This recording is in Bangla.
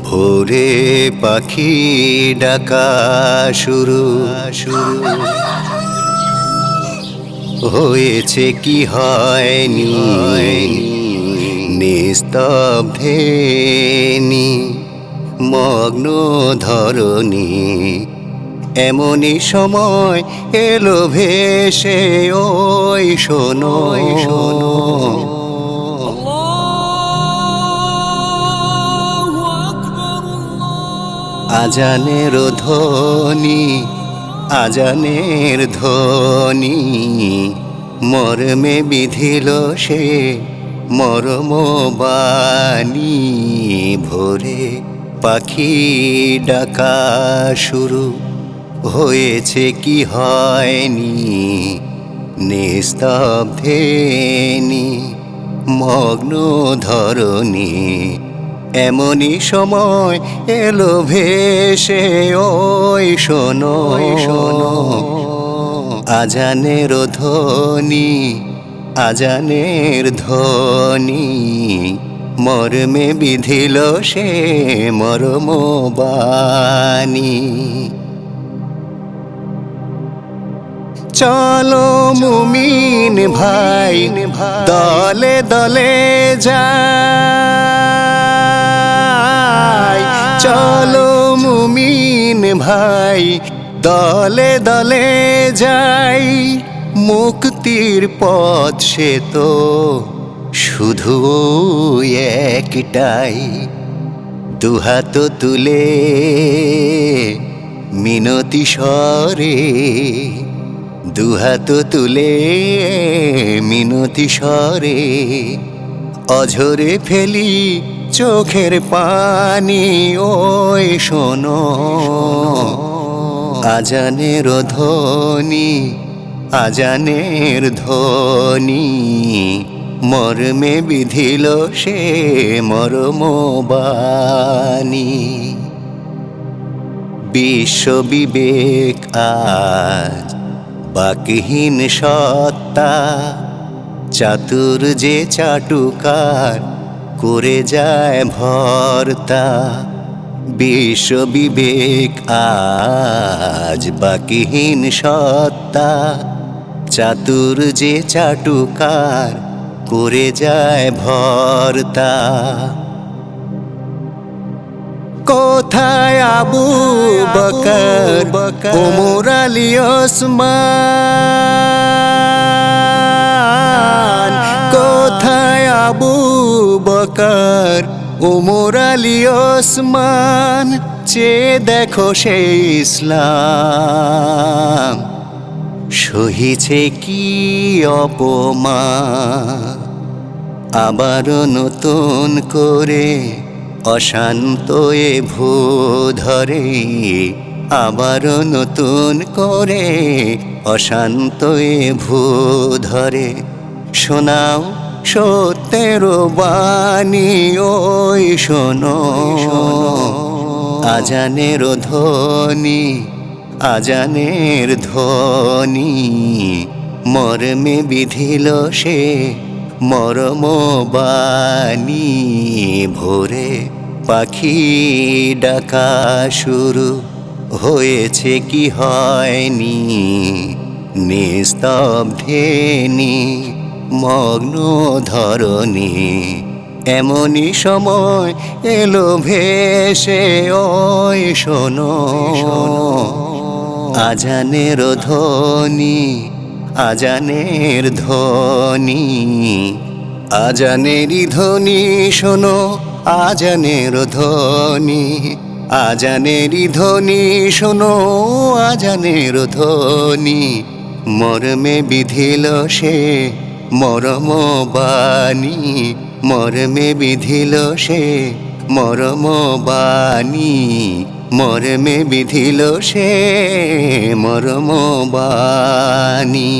ভোরে পাখি ডাকা শুরু হয়েছে কি হয়নি নিস্তব্ধে মগ্ন ধরণী এমনই সময় এলো ভেসে ওই শোনো শোনো আজানের ধ্বনি আজানের ধ্বনি মর্মে বিধিল সে মর্ম বাণী ভোরে পাখি ডাকা শুরু হয়েছে কি হয়নি নিস্তব্ধে মগ্ন ধরণী এমনই সময় এলো ভেসে ওই শোনো শোনো আজানের ধ্বনি আজানের ধ্বনি মর্মে বিধিল সে মর্ম বাণী চলো মুমিন ভাই দলে দলে যাই চলো মুমিন ভাই দলে দলে যাই মুক্তির পথ সে তো শুধু একটাই দুহাত তুলে মিনতি স্বরে দুহাত তুলে মিনতি স্বরে অঝরে ফেলি চোখের পানি ওই শোনো আজানের ধ্বনি আজানের ধ্বনি মর্মে বিধিল সে মর্ম বাণী বিশ্ব বিবেক আজ বাকহীন সত্তা চাতুর যে চাটুকার করে যায় ভর্তা বিশ্ব বিবেক আজ বাকহীন সত্তা চাতুর যে চাটুকার করে যায় ভর্তা কোথায় আবু বকর ওমর আলী ওসমান কোথায় আবু বকর ওমর আলী ওসমান চেয়ে দেখো সেই ইসলাম সহিছে কি অপমান আবারও নতুন করে অশান্ত এ ভূ ধরে আবারও নতুন করে অশান্ত এ ভূ ধরে শোনাও সত্যের বাণী ওই শোনো আজানের ধ্বনি আজানের ধ্বনি মর্মে বিধিল সে মর্ম বাণী ভোরে পাখি ডাকা শুরু হয়েছে কি হয়নি নিস্তব্ধে মগ্ন ধরণী এমনই সময় এলো ভেসে ওই শোনো আজানের ধ্বনি আজানের ধ্বনি আজানেরই ধ্বনি শোনো আজানের ধ্বনি আজানেরই ধ্বনি শোনো আজানের ধ্বনি মর্মে বিধিল সে মর্ম বাণী মর্মে বিধিল সে মর্ম বাণী মর্মে বিধিল সে মর্ম বাণী।